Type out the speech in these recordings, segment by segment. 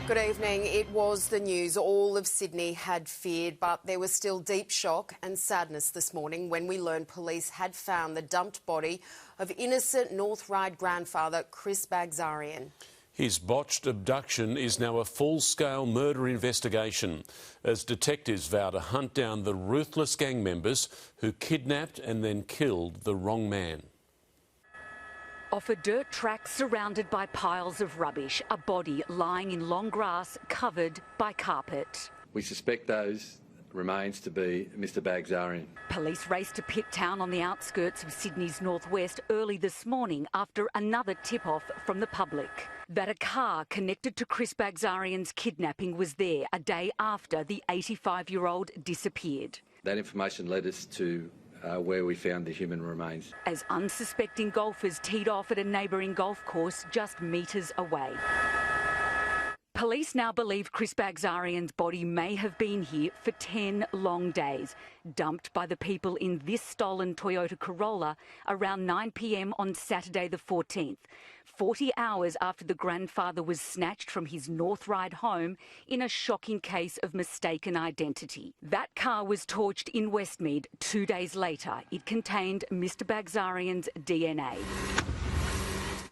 Good evening. It was the news all of Sydney had feared, but there was still deep shock and sadness this morning when we learned police had found the dumped body of innocent North Ryde grandfather Chris Bagzarian. His botched abduction is now a full-scale murder investigation as detectives vow to hunt down the ruthless gang members who kidnapped and then killed the wrong man. Off a dirt track surrounded by piles of rubbish, a body lying in long grass covered by carpet. We suspect those remains to be Mr Bagzarian. Police raced to Pitt Town on the outskirts of Sydney's northwest early this morning after another tip-off from the public that a car connected to Chris Bagzarian's kidnapping was there a day after the 85-year-old disappeared. That information led us to where we found the human remains. As unsuspecting golfers teed off at a neighbouring golf course just metres away. Police now believe Chris Bagzarian's body may have been here for 10 long days, dumped by the people in this stolen Toyota Corolla around 9 p.m. on Saturday the 14th, 40 hours after the grandfather was snatched from his North Ryde home in a shocking case of mistaken identity. That car was torched in Westmead 2 days later. It contained Mr Bagzarian's DNA.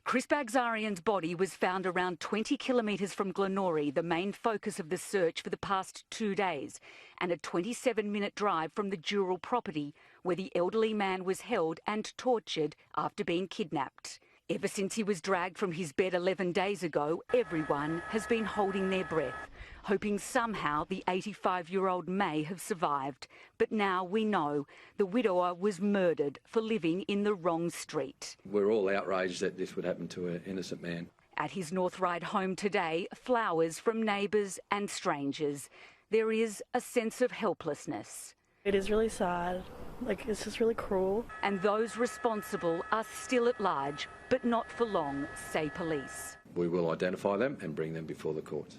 Chris Bagzarian's body was found around 20 kilometres from Glenorrhea, the main focus of the search for the past 2 days, and a 27-minute drive from the Dural property where the elderly man was held and tortured after being kidnapped. Ever since he was dragged from his bed 11 days ago, everyone has been holding their breath, hoping somehow the 85-year-old may have survived. But now we know the widower was murdered for living in the wrong street. We're all outraged that this would happen to an innocent man. At his North Ryde home today, flowers from neighbours and strangers. There is a sense of helplessness. It is really sad. It's just really cruel. And those responsible are still at large, but not for long, say police. We will identify them and bring them before the courts.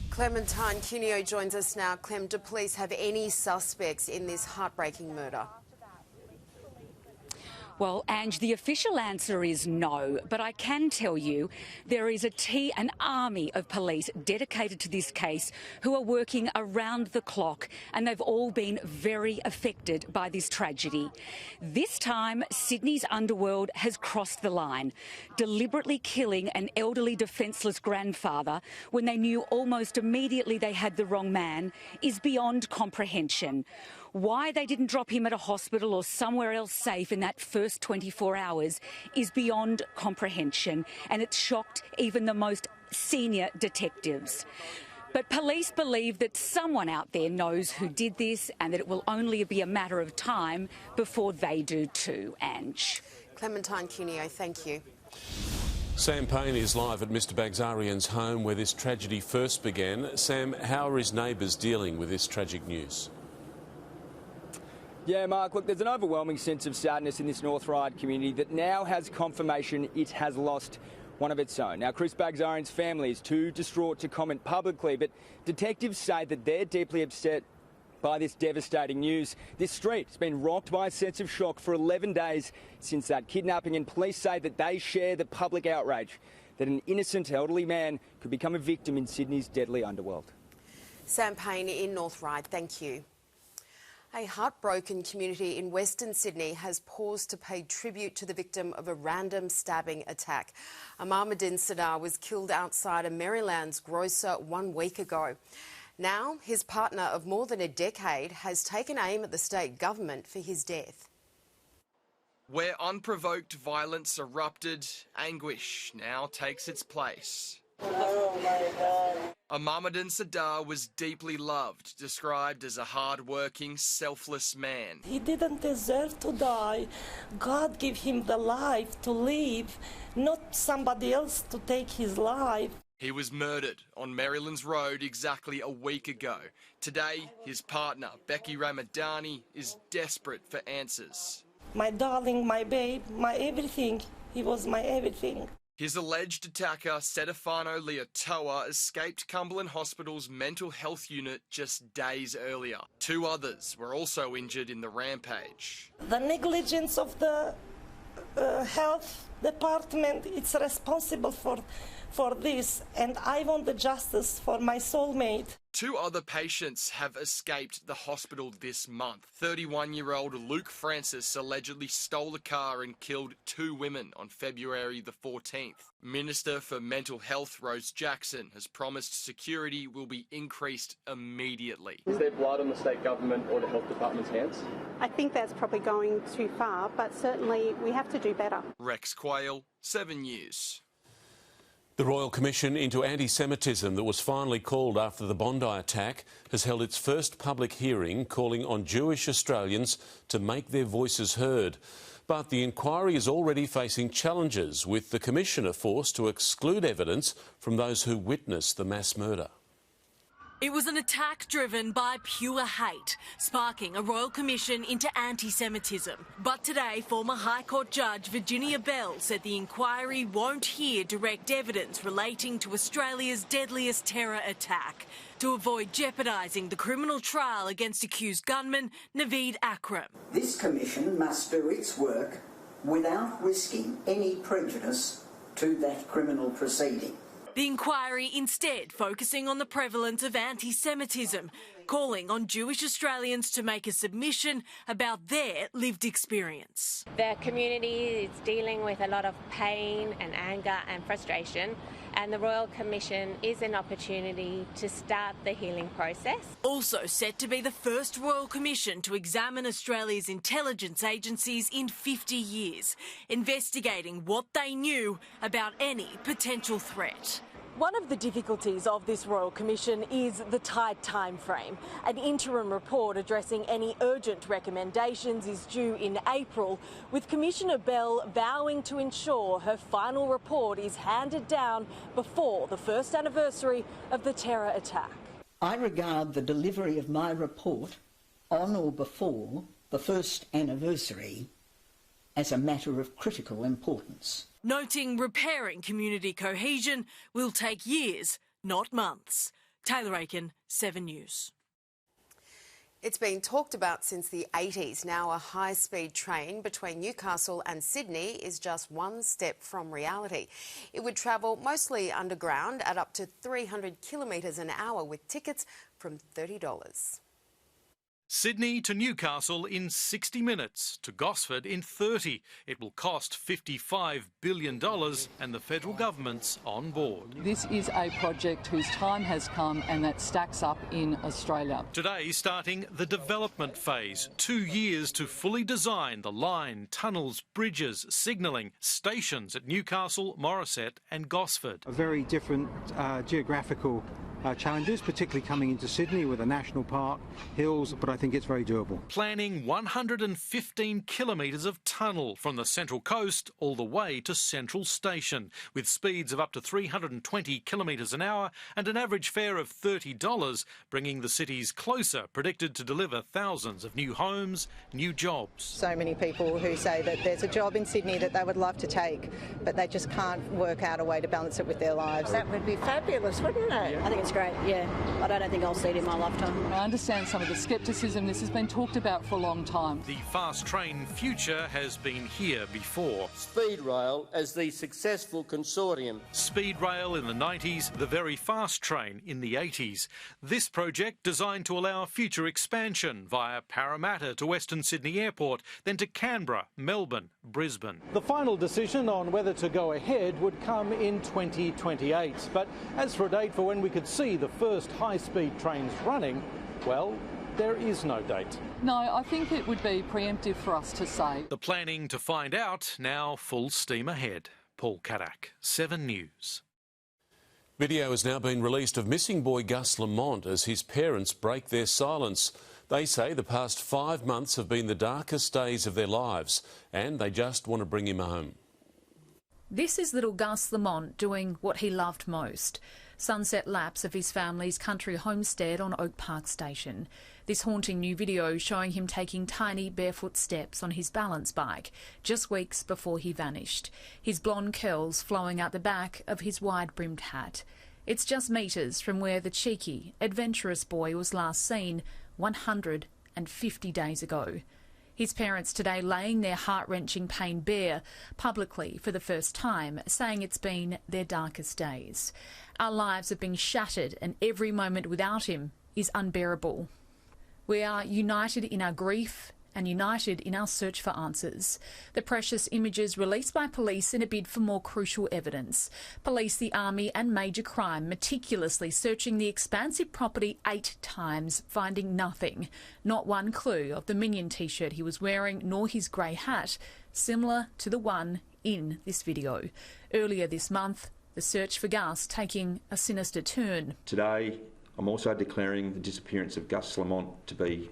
Clementine Cuneo joins us now. Clem, do police have any suspects in this heartbreaking murder? Well, Ange, the official answer is no, but I can tell you there is an army of police dedicated to this case who are working around the clock, and they've all been very affected by this tragedy. This time, Sydney's underworld has crossed the line, deliberately killing an elderly defenceless grandfather when they knew almost immediately they had the wrong man is beyond comprehension. Why they didn't drop him at a hospital or somewhere else safe in that first 24 hours is beyond comprehension, and it's shocked even the most senior detectives. But police believe that someone out there knows who did this and that it will only be a matter of time before they do too, Ange. Clementine Cuneo, thank you. Sam Payne is live at Mr Bagzarian's home where this tragedy first began. Sam, how are his neighbours dealing with this tragic news? Yeah, Mark, look, there's an overwhelming sense of sadness in this North Ryde community that now has confirmation it has lost one of its own. Now, Chris Bagzarian's family is too distraught to comment publicly, but detectives say that they're deeply upset by this devastating news. This street has been rocked by a sense of shock for 11 days since that kidnapping, and police say that they share the public outrage that an innocent elderly man could become a victim in Sydney's deadly underworld. Sam Payne in North Ryde, thank you. A heartbroken community in Western Sydney has paused to pay tribute to the victim of a random stabbing attack. Amamuddin Sadar was killed outside a Maryland's grocer 1 week ago. Now, his partner of more than a decade has taken aim at the state government for his death. Where unprovoked violence erupted, anguish now takes its place. Oh my God. Amamuddin Sadar was deeply loved, described as a hard-working, selfless man. He didn't deserve to die. God gave him the life to live, not somebody else to take his life. He was murdered on Marylands Road exactly a week ago. Today, his partner, Becky Ramadani, is desperate for answers. My darling, my babe, my everything. He was my everything. His alleged attacker, Stefano Leotoa, escaped Cumberland Hospital's mental health unit just days earlier. 2 others were also injured in the rampage. The negligence of the health department, it's responsible for for this, and I want the justice for my soulmate. 2 other patients have escaped the hospital this month. 31-year-old Luke Francis allegedly stole a car and killed 2 women on February the 14th. Minister for Mental Health Rose Jackson has promised security will be increased immediately. Is there blood on the state government or the health department's hands? I think that's probably going too far, but certainly we have to do better. Rex Quayle, 7 News. The Royal Commission into Anti-Semitism that was finally called after the Bondi attack has held its first public hearing calling on Jewish Australians to make their voices heard. But the inquiry is already facing challenges, with the Commissioner forced to exclude evidence from those who witnessed the mass murder. It was an attack driven by pure hate, sparking a Royal Commission into anti-Semitism. But today, former High Court Judge Virginia Bell said the inquiry won't hear direct evidence relating to Australia's deadliest terror attack, to avoid jeopardising the criminal trial against accused gunman Naveed Akram. This commission must do its work without risking any prejudice to that criminal proceeding. The inquiry instead focusing on the prevalence of anti-Semitism, calling on Jewish Australians to make a submission about their lived experience. The community is dealing with a lot of pain and anger and frustration, and the Royal Commission is an opportunity to start the healing process. Also set to be the first Royal Commission to examine Australia's intelligence agencies in 50 years, investigating what they knew about any potential threat. One of the difficulties of this Royal Commission is the tight time frame. An interim report addressing any urgent recommendations is due in April, with Commissioner Bell vowing to ensure her final report is handed down before the first anniversary of the terror attack. I regard the delivery of my report on or before the first anniversary as a matter of critical importance. Noting repairing community cohesion will take years, not months. Taylor Aiken, 7 News. It's been talked about since the 80s. Now a high-speed train between Newcastle and Sydney is just one step from reality. It would travel mostly underground at up to 300 kilometres an hour with tickets from $30. Sydney to Newcastle in 60 minutes, to Gosford in 30. It will cost $55 billion and the federal government's on board. This is a project whose time has come and that stacks up in Australia. Today starting the development phase. 2 years to fully design the line, tunnels, bridges, signalling, stations at Newcastle, Morisset and Gosford. A very different geographical challenges, particularly coming into Sydney with a national park, hills, but I think it's very doable. Planning 115 kilometres of tunnel from the Central Coast all the way to Central Station, with speeds of up to 320 kilometres an hour and an average fare of $30, bringing the cities closer, predicted to deliver thousands of new homes, new jobs. So many people who say that there's a job in Sydney that they would love to take, but they just can't work out a way to balance it with their lives. That would be fabulous, wouldn't it? I think it's great, yeah. But I don't think I'll see it in my lifetime. I understand some of the scepticism. This has been talked about for a long time. The fast train future has been here before. Speedrail as the successful consortium. Speedrail in the 90s, the very fast train in the 80s. This project designed to allow future expansion via Parramatta to Western Sydney Airport, then to Canberra, Melbourne, Brisbane. The final decision on whether to go ahead would come in 2028. But as for a date for when we could see the first high-speed trains running, well, there is no date. No, I think it would be preemptive for us to say. The planning to find out now full steam ahead. Paul Caddack, 7 News. Video has now been released of missing boy Gus Lamont as his parents break their silence. They say the past 5 months have been the darkest days of their lives and they just want to bring him home. This is little Gus Lamont doing what he loved most. Sunset laps of his family's country homestead on Oak Park Station. This haunting new video showing him taking tiny barefoot steps on his balance bike just weeks before he vanished, his blonde curls flowing out the back of his wide-brimmed hat. It's just metres from where the cheeky, adventurous boy was last seen 150 days ago. His parents today laying their heart-wrenching pain bare publicly for the first time, saying it's been their darkest days. Our lives have been shattered and every moment without him is unbearable. We are united in our grief and united in our search for answers. The precious images released by police in a bid for more crucial evidence. Police, the Army and Major Crime meticulously searching the expansive property 8 times, finding nothing. Not one clue of the Minion t-shirt he was wearing, nor his grey hat, similar to the one in this video. Earlier this month, the search for Gus taking a sinister turn. Today, I'm also declaring the disappearance of Gus Lamont to be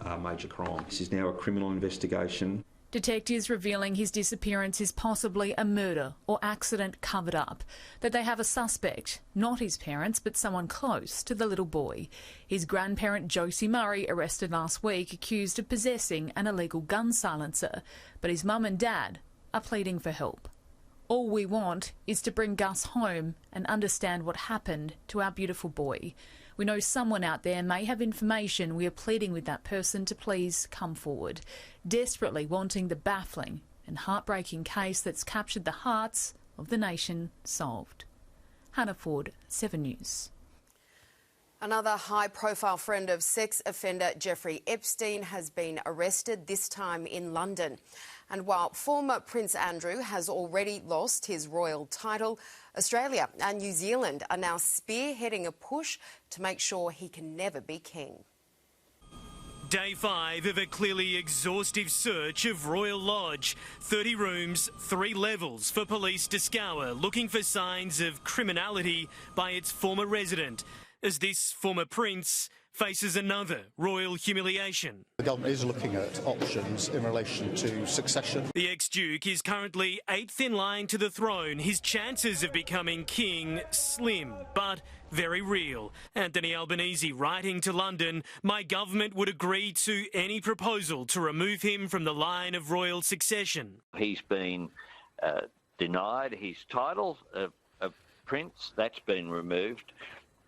a major crime. This is now a criminal investigation. Detectives revealing his disappearance is possibly a murder or accident covered up. That they have a suspect, not his parents, but someone close to the little boy. His grandparent Josie Murray arrested last week, accused of possessing an illegal gun silencer. But his mum and dad are pleading for help. All we want is to bring Gus home and understand what happened to our beautiful boy. We know someone out there may have information. We are pleading with that person to please come forward, desperately wanting the baffling and heartbreaking case that's captured the hearts of the nation solved. Hannah Ford, 7 News. Another high-profile friend of sex offender Jeffrey Epstein has been arrested, this time in London. And while former Prince Andrew has already lost his royal title, Australia and New Zealand are now spearheading a push to make sure he can never be king. Day 5 of a clearly exhaustive search of Royal Lodge. 30 rooms, 3 levels for police to scour, looking for signs of criminality by its former resident, as this former prince faces another royal humiliation. The government is looking at options in relation to succession. The ex-duke is currently 8th in line to the throne. His chances of becoming king slim, but very real. Anthony Albanese writing to London, "My government would agree to any proposal to remove him from the line of royal succession." He's been denied his title of prince. That's been removed.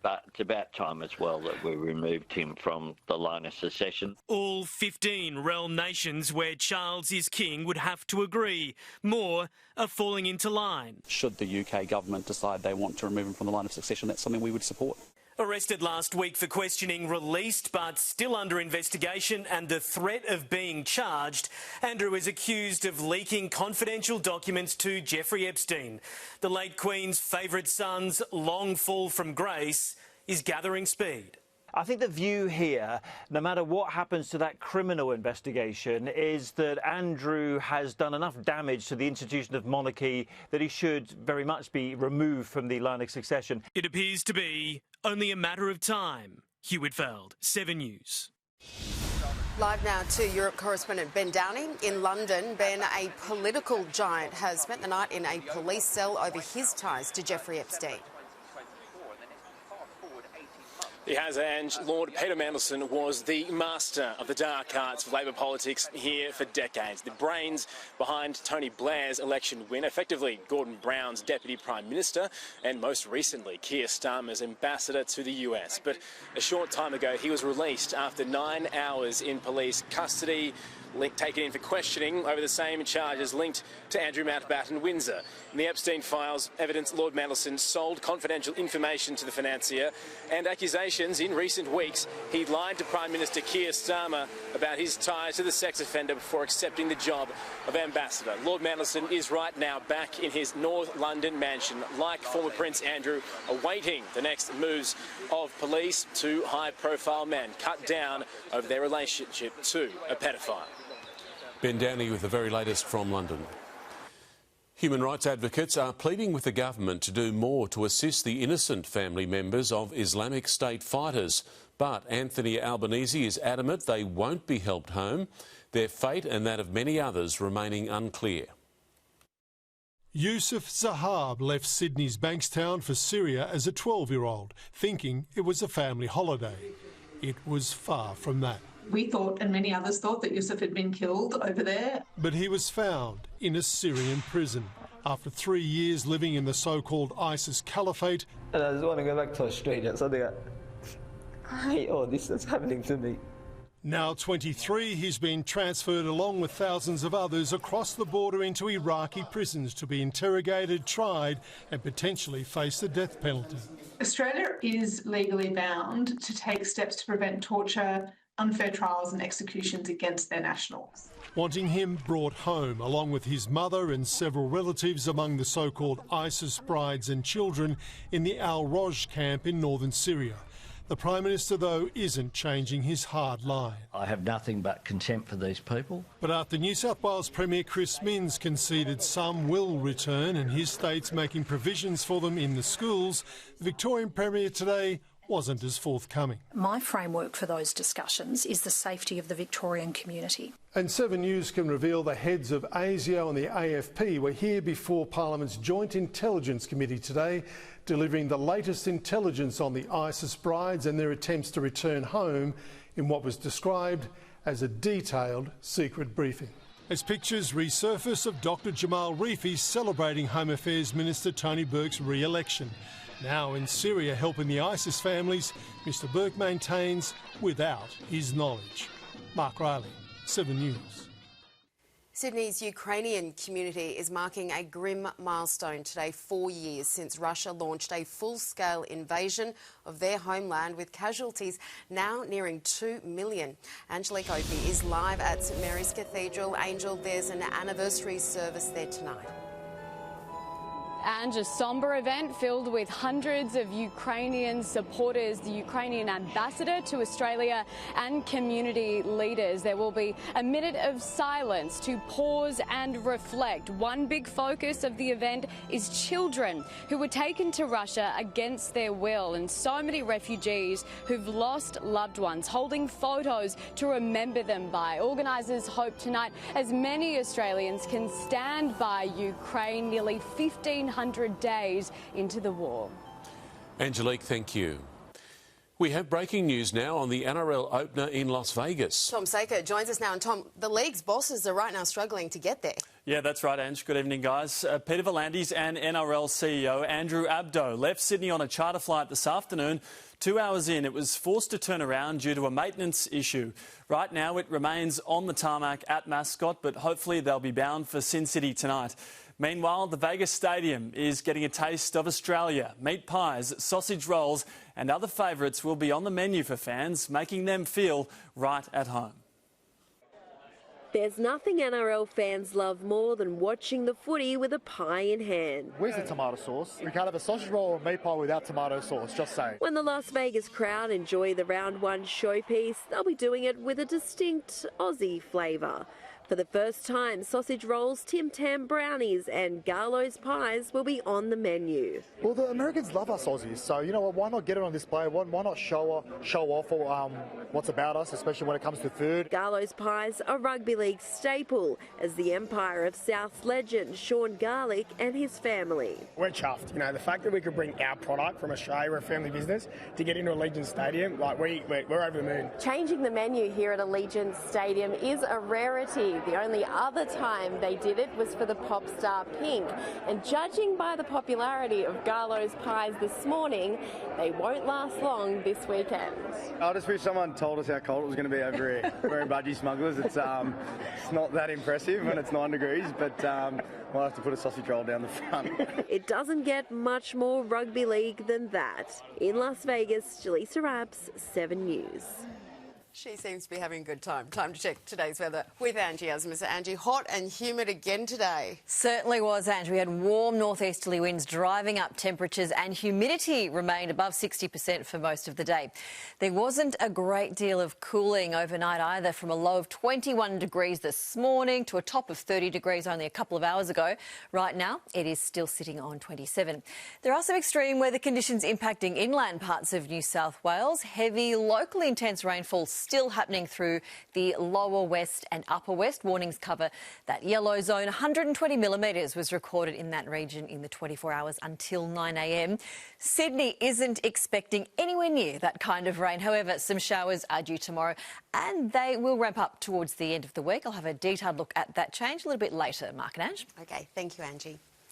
But it's about time as well that we removed him from the line of succession. All 15 realm nations where Charles is king would have to agree. More are falling into line. Should the UK government decide they want to remove him from the line of succession, that's something we would support. Arrested last week for questioning, released but still under investigation and the threat of being charged, Andrew is accused of leaking confidential documents to Jeffrey Epstein. The late Queen's favourite son's long fall from grace is gathering speed. I think the view here, no matter what happens to that criminal investigation, is that Andrew has done enough damage to the institution of monarchy that he should very much be removed from the line of succession. It appears to be only a matter of time. Hugh Whitfield, 7 News. Live now to Europe correspondent Ben Downey in London. Ben, a political giant has spent the night in a police cell over his ties to Jeffrey Epstein. He has, Ange. Lord Peter Mandelson was the master of the dark arts of Labor politics here for decades. The brains behind Tony Blair's election win, effectively Gordon Brown's Deputy Prime Minister, and most recently Keir Starmer's ambassador to the US. But a short time ago, he was released after 9 hours in police custody, taken in for questioning over the same charges linked to Andrew Mountbatten Windsor. In the Epstein files, evidence Lord Mandelson sold confidential information to the financier and accusations in recent weeks he lied to Prime Minister Keir Starmer about his ties to the sex offender before accepting the job of ambassador. Lord Mandelson is right now back in his North London mansion, like former Prince Andrew, awaiting the next moves of police. 2 high-profile men cut down over their relationship to a pedophile. Ben Downey with the very latest from London. Human rights advocates are pleading with the government to do more to assist the innocent family members of Islamic State fighters. But Anthony Albanese is adamant they won't be helped home, their fate and that of many others remaining unclear. Yusuf Zahab left Sydney's Bankstown for Syria as a 12-year-old, thinking it was a family holiday. It was far from that. We thought, and many others thought, that Yusuf had been killed over there. But he was found in a Syrian prison after 3 years living in the so-called ISIS caliphate. And I just want to go back to Australia, so I hate all this that's happening to me. Now 23, he's been transferred along with thousands of others across the border into Iraqi prisons to be interrogated, tried and potentially face the death penalty. Australia is legally bound to take steps to prevent torture, unfair trials and executions against their nationals. Wanting him brought home, along with his mother and several relatives among the so-called ISIS brides and children in the Al-Roj camp in northern Syria. The Prime Minister, though, isn't changing his hard line. I have nothing but contempt for these people. But after New South Wales Premier Chris Minns conceded some will return and his state's making provisions for them in the schools, the Victorian Premier today wasn't as forthcoming. My framework for those discussions is the safety of the Victorian community. And 7 News can reveal the heads of ASIO and the AFP were here before Parliament's Joint Intelligence Committee today, delivering the latest intelligence on the ISIS brides and their attempts to return home in what was described as a detailed secret briefing. As pictures resurface of Dr Jamal Rifi celebrating Home Affairs Minister Tony Burke's re-election. Now in Syria helping the ISIS families, Mr Burke maintains without his knowledge. Mark Riley, 7 News. Sydney's Ukrainian community is marking a grim milestone today, 4 years since Russia launched a full-scale invasion of their homeland, with casualties now nearing 2 million. Angelique Opie is live at St Mary's Cathedral. Angel, there's an anniversary service there tonight. And a sombre event filled with hundreds of Ukrainian supporters, the Ukrainian ambassador to Australia and community leaders. There will be a minute of silence to pause and reflect. One big focus of the event is children who were taken to Russia against their will, and so many refugees who've lost loved ones, holding photos to remember them by. Organisers hope tonight as many Australians can stand by Ukraine nearly 1,500 days into the war. Angelique, thank you. We have breaking news now on the NRL opener in Las Vegas. Tom Saker joins us now. And Tom, the league's bosses are right now struggling to get there. Yeah, that's right, Ange. Good evening, guys. Peter V'landys and NRL CEO Andrew Abdo left Sydney on a charter flight this afternoon. 2 hours in, it was forced to turn around due to a maintenance issue. Right now, it remains on the tarmac at Mascot, but hopefully they'll be bound for Sin City tonight. Meanwhile, the Vegas Stadium is getting a taste of Australia. Meat pies, sausage rolls and other favourites will be on the menu for fans, making them feel right at home. There's nothing NRL fans love more than watching the footy with a pie in hand. Where's the tomato sauce? We can't have a sausage roll or meat pie without tomato sauce, just saying. When the Las Vegas crowd enjoy the round one showpiece, they'll be doing it with a distinct Aussie flavour. For the first time, sausage rolls, Tim Tam brownies and Garlo's pies will be on the menu. Well, the Americans love us Aussies, so you know what, why not get it on display? Why not show off what's about us, especially when it comes to food? Garlo's pies are rugby league staple, as the Empire of South's legend Sean Garlick and his family. We're chuffed, you know, the fact that we could bring our product from Australia, we're a family business, to get into Allegiant Stadium, like we're over the moon. Changing the menu here at Allegiant Stadium is a rarity. The only other time they did it was for the pop star Pink. And judging by the popularity of Garlo's pies this morning, they won't last long this weekend. I just wish someone told us how cold it was going to be over here. We're in Budgie Smugglers. It's not that impressive when it's 9 degrees, but we'll have to put a sausage roll down the front. It doesn't get much more rugby league than that. In Las Vegas, Jaleesa Raps, 7 News. She seems to be having a good time. Time to check today's weather with Angie Asmus. Angie, hot and humid again today. Certainly was, Angie. We had warm northeasterly winds driving up temperatures, and humidity remained above 60% for most of the day. There wasn't a great deal of cooling overnight either, from a low of 21 degrees this morning to a top of 30 degrees only a couple of hours ago. Right now, it is still sitting on 27. There are some extreme weather conditions impacting inland parts of New South Wales. Heavy, locally intense rainfall still happening through the lower west and upper west. Warnings cover that yellow zone. 120 millimetres was recorded in that region in the 24 hours until 9 a.m. Sydney isn't expecting anywhere near that kind of rain. However, some showers are due tomorrow and they will ramp up towards the end of the week. I'll have a detailed look at that change a little bit later, Mark and Ange. OK, thank you, Angie.